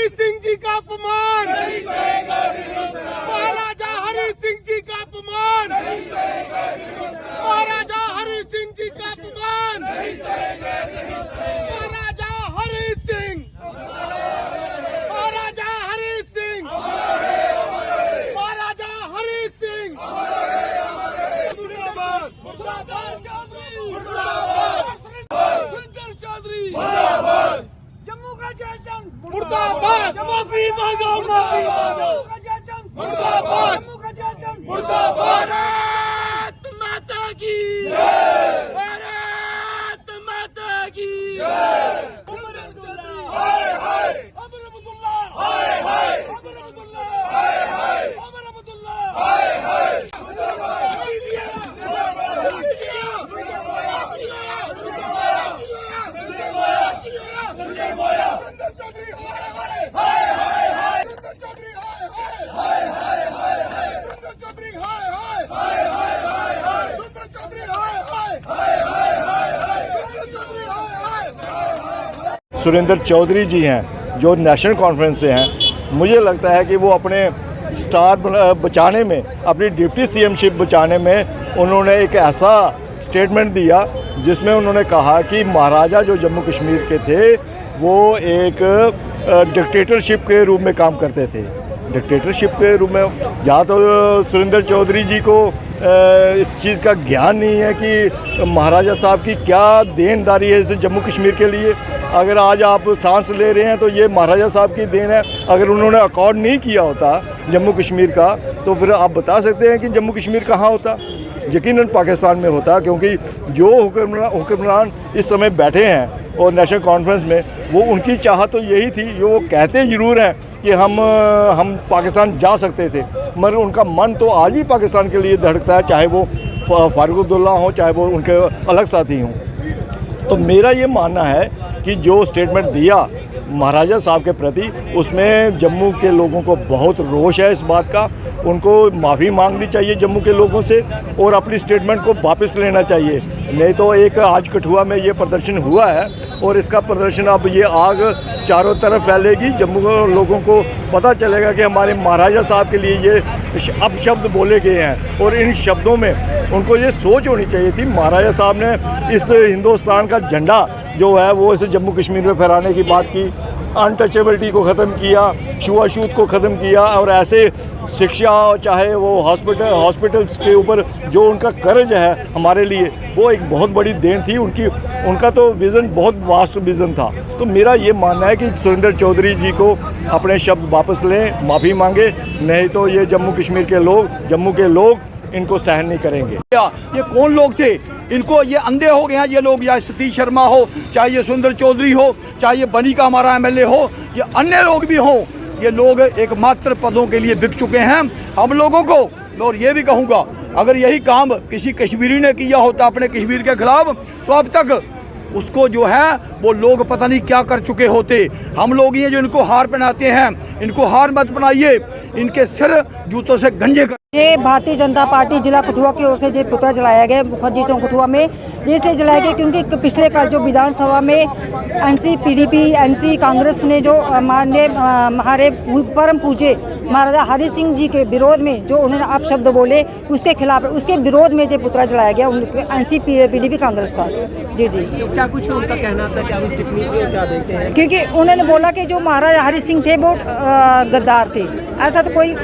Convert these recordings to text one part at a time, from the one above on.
हरि सिंह जी का अपमान नहीं सहेगा हिंदुस्तान। महाराजा हरि सिंह जी का अपमान नहीं सहेगा हिंदुस्तान। महाराजा हरि सिंह जी का अपमान नहीं सहेगा हिंदुस्तान। महाराजा हरि सिंह, महाराजा हरि सिंह, महाराजा हरि सिंह। मुर्दाबाद, मुर्दाबाद, मुर्दाबाद, सुरेंद्र चौधरी मुर्दाबाद। जम्मू का जयचंद मुर्दाबाद। माफी मांगो, माफी मांगो। मुर्दाबाद, जम्मू का जयचंद मुर्दाबाद। भारत माता की जय, भारत माता की जय। अमर अब्दुल्ला हाय हाय, अमर अब्दुल्ला हाय हाय, अमर अब्दुल्ला हाय हाय, अमर अब्दुल्ला हाय हाय। सुरेंद्र चौधरी जी हैं जो नेशनल कॉन्फ्रेंस से हैं। मुझे लगता है कि वो अपने स्टार बचाने में, अपनी डिप्टी सीएमशिप बचाने में उन्होंने एक ऐसा स्टेटमेंट दिया जिसमें उन्होंने कहा कि महाराजा जो जम्मू कश्मीर के थे वो एक डिक्टेटरशिप के रूप में काम करते थे। डिक्टेटरशिप के रूप में यहाँ तो सुरेंद्र चौधरी जी को इस चीज़ का ज्ञान नहीं है कि महाराजा साहब की क्या देनदारी है इस जम्मू कश्मीर के लिए। अगर आज आप सांस ले रहे हैं तो ये महाराजा साहब की देन है। अगर उन्होंने अकॉर्ड नहीं किया होता जम्मू कश्मीर का तो फिर आप बता सकते हैं कि जम्मू कश्मीर कहाँ होता। यकीनन पाकिस्तान में होता, क्योंकि जो हुक्मरान इस समय बैठे हैं और नेशनल कॉन्फ्रेंस में, वो उनकी चाहत तो यही थी। जो वो कहते ज़रूर हैं कि हम पाकिस्तान जा सकते थे, मगर उनका मन तो आज भी पाकिस्तान के लिए धड़कता है, चाहे वो फारूक अब्दुल्ला हो, चाहे वो उनके अलग साथी हों। तो मेरा ये मानना है कि जो स्टेटमेंट दिया महाराजा साहब के प्रति, उसमें जम्मू के लोगों को बहुत रोष है इस बात का। उनको माफ़ी मांगनी चाहिए जम्मू के लोगों से और अपनी स्टेटमेंट को वापस लेना चाहिए। नहीं तो एक आज कठुआ में ये प्रदर्शन हुआ है और इसका प्रदर्शन अब ये आग चारों तरफ फैलेगी। जम्मू के लोगों को पता चलेगा कि हमारे महाराजा साहब के लिए ये अपशब्द बोले गए हैं और इन शब्दों में उनको ये सोच होनी चाहिए थी। महाराजा साहब ने इस हिंदुस्तान का झंडा जो है वो इसे जम्मू कश्मीर में फहराने की बात की, अनटचेबिलिटी को ख़त्म किया, छुआछूत को ख़त्म किया और ऐसे शिक्षा, चाहे वो हॉस्पिटल्स के ऊपर जो उनका कर्ज है हमारे लिए, वो एक बहुत बड़ी देन थी उनकी। उनका तो विज़न बहुत वास्ट विज़न था। तो मेरा ये मानना है कि सुरेंद्र चौधरी जी को अपने शब्द वापस लें, माफ़ी मांगे, नहीं तो ये जम्मू कश्मीर के लोग, जम्मू के लोग इनको सहन नहीं करेंगे। ये कौन लोग थे? इनको ये अंधे हो गए हैं ये लोग, या सतीश शर्मा हो, चाहे ये सुरेंद्र चौधरी हो, चाहे ये बनी का हमारा एमएलए हो, ये अन्य लोग भी हों, ये लोग एकमात्र पदों के लिए बिक चुके हैं हम लोगों को। और ये भी कहूँगा, अगर यही काम किसी कश्मीरी ने किया होता अपने कश्मीर के खिलाफ, तो अब तक उसको जो है वो लोग पता नहीं क्या कर चुके होते। हम लोग ये जो इनको हार पहनाते हैं, इनको हार मत बनाइए, इनके सिर जूतों से गंजे कर। ये भारतीय जनता पार्टी जिला कठुआ की ओर से जो पुतला जलाया गया मुखर्जी चौक कठुआ में, ये इसलिए जलाया गया क्योंकि पिछले कल जो विधानसभा में एनसी पीडीपी एनसी कांग्रेस ने जो माननीय हमारे परम पूज्य महाराजा हरि सिंह जी के विरोध में जो उन्होंने अपशब्द बोले, उसके खिलाफ, उसके विरोध में जो पुतला जलाया गया एनसी पीडीपी कांग्रेस का। जी जी, तो क्या कुछ उनका कहना था, क्या उस टिप्पणी को क्या देखते हैं? क्योंकि उन्होंने बोला कि जो महाराजा हरि सिंह थे वो गद्दार थे, ऐसा तो कोई,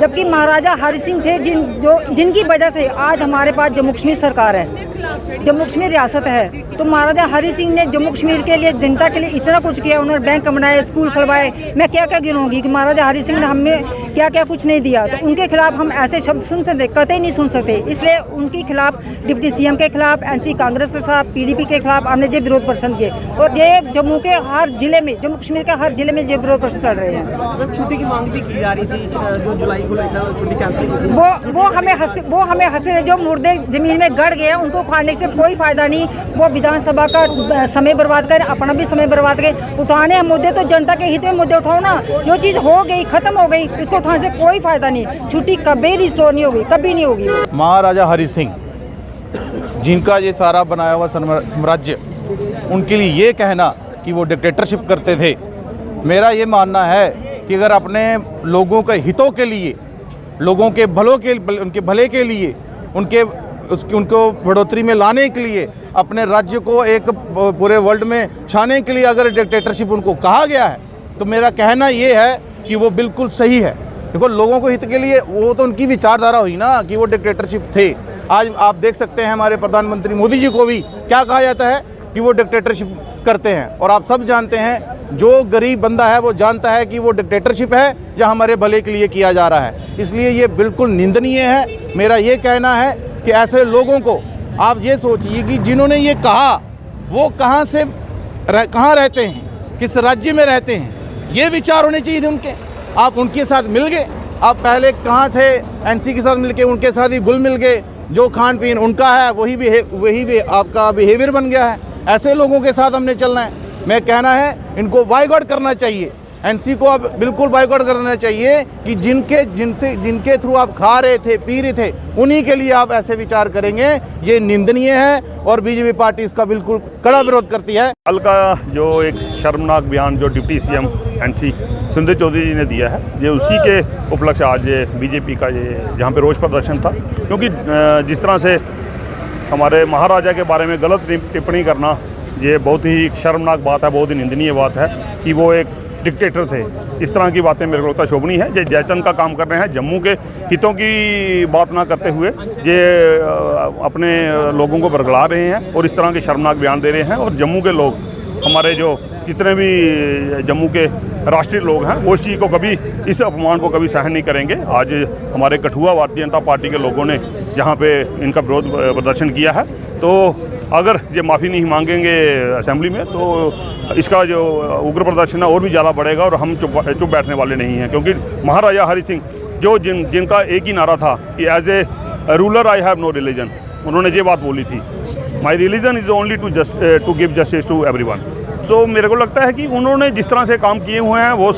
जबकि महाराजा हरि सिंह थे जिनकी वजह से आज हमारे पास जम्मू कश्मीर सरकार है, जम्मू कश्मीर रियासत है। तो महाराजा हरि सिंह ने जम्मू कश्मीर के लिए, जनता के लिए इतना कुछ किया। उन्होंने बैंक बनाए, स्कूल खुलवाए। मैं क्या क्या गिनूंगी कि महाराजा हरि सिंह ने हमें क्या क्या कुछ नहीं दिया। तो उनके खिलाफ हम ऐसे शब्द सुन सकते, कतई नहीं सुन सकते। इसलिए उनके खिलाफ, डिप्टी सीएम के खिलाफ, एनसी कांग्रेस के साथ, पीडीपी के खिलाफ हमने जो विरोध प्रदर्शन किए और ये जम्मू के हर जिले में, जम्मू कश्मीर के हर जिले में ये विरोध प्रदर्शन चल रहे हैं। छुट्टी की मांग भी की जा रही थी, 2 जुलाई को लेकर छुट्टी कैंसिल की थी। वो हमें हंसे, जो मुर्दे जमीन में गड़ गए उनको उखाड़ने से कोई फायदा नहीं। वो विधानसभा का समय बर्बाद कर, अपना भी समय बर्बाद कर। उठाने मुद्दे तो जनता के हित में मुद्दे उठाओ ना। जो चीज़ हो गई, खत्म हो गई, इसको उठाने से कोई फायदा नहीं। छुट्टी कभी रिस्टोर नहीं होगी, कभी नहीं होगी। महाराजा हरि सिंह जिनका ये सारा बनाया हुआ साम्राज्य, उनके लिए ये कहना कि वो डिक्टेटरशिप करते थे, मेरा ये मानना है कि अगर अपने लोगों के हितों के लिए, लोगों के उनके भले के लिए, उनको बढ़ोतरी में लाने के लिए, अपने राज्य को एक पूरे वर्ल्ड में छाने के लिए अगर डिक्टेटरशिप उनको कहा गया है, तो मेरा कहना ये है कि वो बिल्कुल सही है। देखो, लोगों को हित के लिए, वो तो उनकी विचारधारा हुई ना कि वो डिक्टेटरशिप थे। आज आप देख सकते हैं हमारे प्रधानमंत्री मोदी जी को भी क्या कहा जाता है कि वो डिक्टेटरशिप करते हैं। और आप सब जानते हैं, जो गरीब बंदा है वो जानता है कि वो डिक्टेटरशिप है या हमारे भले के लिए किया जा रहा है। इसलिए ये बिल्कुल निंदनीय है। मेरा ये कहना है कि ऐसे लोगों को आप ये सोचिए कि जिन्होंने ये कहा वो कहाँ रहते हैं, किस राज्य में रहते हैं, ये विचार होने चाहिए थे उनके। आप उनके साथ मिल गए, आप पहले कहाँ थे, एनसी के साथ मिलके उनके साथ ही घुल मिल गए। जो खान पीन उनका है वही आपका बिहेवियर बन गया है। ऐसे लोगों के साथ हमने चलना है। मैं कहना है इनको बाइकआउट करना चाहिए, एनसी को अब बिल्कुल बाइकआउट करना चाहिए कि जिनके थ्रू आप खा रहे थे, पी रहे थे, उन्हीं के लिए आप ऐसे विचार करेंगे, ये निंदनीय है और बीजेपी पार्टी इसका बिल्कुल कड़ा विरोध करती है। कल का जो एक शर्मनाक बयान जो deputy CM NC Surendra Choudhary ji ने दिया है, ये उसी के उपलक्ष्य आज बीजेपी का ये यहाँ पे रोष प्रदर्शन था। क्योंकि जिस तरह से हमारे महाराजा के बारे में गलत टिप्पणी करना, ये बहुत ही शर्मनाक बात है, बहुत ही निंदनीय बात है कि वो एक डिक्टेटर थे। इस तरह की बातें मेरे को लगता है शोभनीय है। ये जयचंद का काम कर रहे हैं, जम्मू के हितों की बात ना करते हुए ये अपने लोगों को बरगला रहे हैं और इस तरह के शर्मनाक बयान दे रहे हैं। और जम्मू के लोग, हमारे जो जितने भी जम्मू के राष्ट्रीय लोग हैं, वो इस चीज़ को कभी, इस अपमान को कभी सहन नहीं करेंगे। आज हमारे कठुआ भारतीय जनता पार्टी के लोगों ने यहाँ पे इनका विरोध प्रदर्शन किया है। तो अगर ये माफ़ी नहीं मांगेंगे असेंबली में, तो इसका जो उग्र प्रदर्शन है और भी ज़्यादा बढ़ेगा और हम चुप बैठने वाले नहीं हैं। क्योंकि महाराजा हरि सिंह जो जिनका एक ही नारा था कि as a ruler I have no religion, उन्होंने ये बात बोली थी, my religion is only to give justice to everyone. So मेरे को लगता है कि उन्होंने जिस तरह से काम किए हुए हैं वो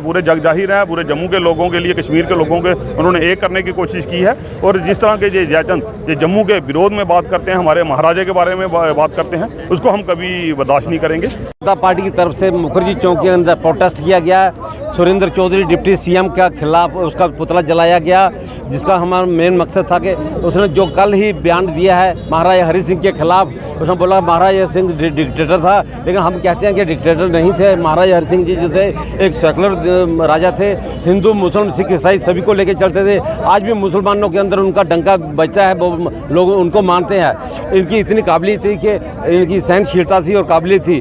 पूरे जग जाहिर है, पूरे जम्मू के लोगों के लिए, कश्मीर के लोगों के उन्होंने एक करने की कोशिश की है। और जिस तरह के ये जयचंद ये जम्मू के विरोध में बात करते हैं, हमारे महाराजा के बारे में बात करते हैं, उसको हम कभी बर्दाश्त नहीं करेंगे। जनता पार्टी की तरफ से मुखर्जी चौक के अंदर प्रोटेस्ट किया गया। सुरेंद्र चौधरी डिप्टी सीएम के खिलाफ उसका पुतला जलाया गया, जिसका हमारा मेन मकसद था कि उसने जो कल ही बयान दिया है महाराजा हरि सिंह के खिलाफ, उसने बोला महाराजा सिंह डिक्टेटर था, लेकिन हम कहते हैं कि डिक्टेटर नहीं थे। महाराजा हरि सिंह जी जो थे एक सेकुलर राजा थे, हिंदू मुस्लिम सिख ईसाई सभी को लेकर चलते थे। आज भी मुसलमानों के अंदर उनका डंका बजता है, वो लोग उनको मानते हैं। इनकी इतनी काबिलियत थी कि इनकी सहनशीलता थी और काबिलियत थी।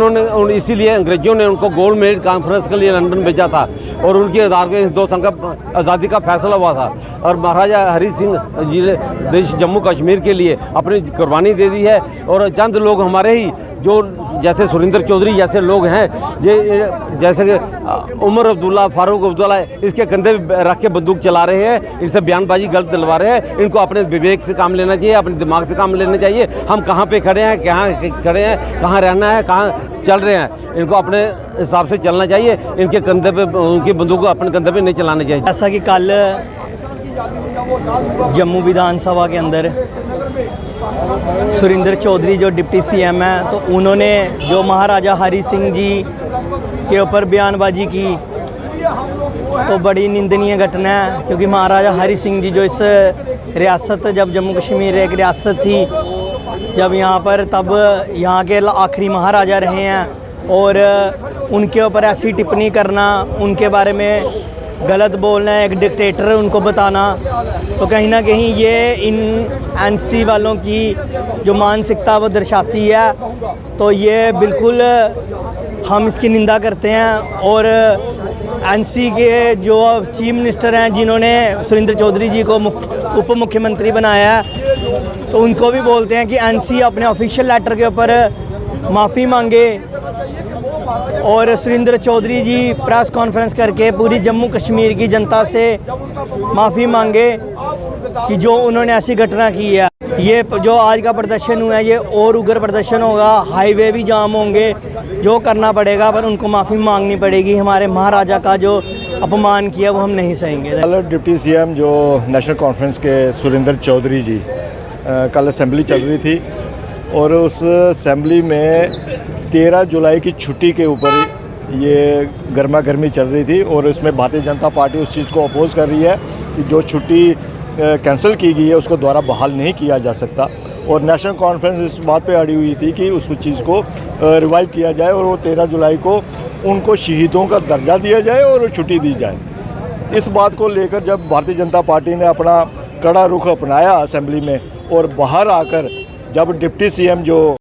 उन्होंने इसीलिए अंग्रेजों ने उनको गोल्ड मेडल कॉन्फ्रेंस के लिए लंदन भेजा था और उनके आधार पर हिंदुस्तान का आज़ादी का फैसला हुआ था। और महाराजा हरि सिंह जी ने देश जम्मू कश्मीर के लिए अपनी कुर्बानी दे दी है। और चंद लोग हमारे ही जो जैसे सुरेंद्र चौधरी जैसे लोग हैं, जैसे उमर अब्दुल्ला, फारूक अब्दुल्ला, इसके कंधे रख के बंदूक चला रहे हैं, इनसे बयानबाजी गलत दिलवा रहे हैं। इनको अपने विवेक से काम लेना चाहिए, अपने दिमाग से काम लेना चाहिए। हम कहाँ पे खड़े हैं, कहाँ रहना है, कहाँ चल रहे हैं, इनको अपने हिसाब से चलना चाहिए। इनके कंधे पे, उनकी बंदूक को अपने कंधे पे नहीं चलाना चाहिए। जैसा कि कल जम्मू विधानसभा के अंदर सुरेंद्र चौधरी जो डिप्टी सीएम है, तो उन्होंने जो महाराजा हरि सिंह जी के ऊपर बयानबाजी की, तो बड़ी निंदनीय घटना है। क्योंकि महाराजा हरि सिंह जी जो इस रियासत, जब जम्मू कश्मीर एक रियासत थी, जब यहाँ पर, तब यहाँ के आखिरी महाराजा रहे हैं और उनके ऊपर ऐसी टिप्पणी करना, उनके बारे में गलत बोलना, एक डिक्टेटर उनको बताना, तो कहीं ना कहीं ये इन एनसी वालों की जो मानसिकता वो दर्शाती है। तो ये बिल्कुल हम इसकी निंदा करते हैं। और एनसी के जो चीफ मिनिस्टर हैं, जिन्होंने सुरेंद्र चौधरी जी को उप मुख्यमंत्री बनाया है, तो उनको भी बोलते हैं कि एनसी अपने ऑफिशियल लेटर के ऊपर माफ़ी मांगे और सुरेंद्र चौधरी जी प्रेस कॉन्फ्रेंस करके पूरी जम्मू कश्मीर की जनता से माफ़ी मांगे कि जो उन्होंने ऐसी घटना की है। ये जो आज का प्रदर्शन हुआ है, ये और उग्र प्रदर्शन होगा, हाईवे भी जाम होंगे, जो करना पड़ेगा, पर उनको माफ़ी मांगनी पड़ेगी। हमारे महाराजा का जो अपमान किया वो हम नहीं सहेंगे। कल डिप्टी सीएम जो नेशनल कॉन्फ्रेंस के सुरेंद्र चौधरी जी, कल असेंबली चल रही थी और उस असेंबली में 13 जुलाई की छुट्टी के ऊपर ये गर्मा गर्मी चल रही थी और इसमें भारतीय जनता पार्टी उस चीज़ को अपोज़ कर रही है कि जो छुट्टी कैंसिल की गई है उसको दोबारा बहाल नहीं किया जा सकता। और नेशनल कॉन्फ्रेंस इस बात पे अड़ी हुई थी कि उस चीज़ को रिवाइव किया जाए और वो 13 जुलाई को उनको शहीदों का दर्जा दिया जाए और छुट्टी दी जाए। इस बात को लेकर जब भारतीय जनता पार्टी ने अपना कड़ा रुख अपनाया असेंबली में और बाहर आकर जब डिप्टी सीएम जो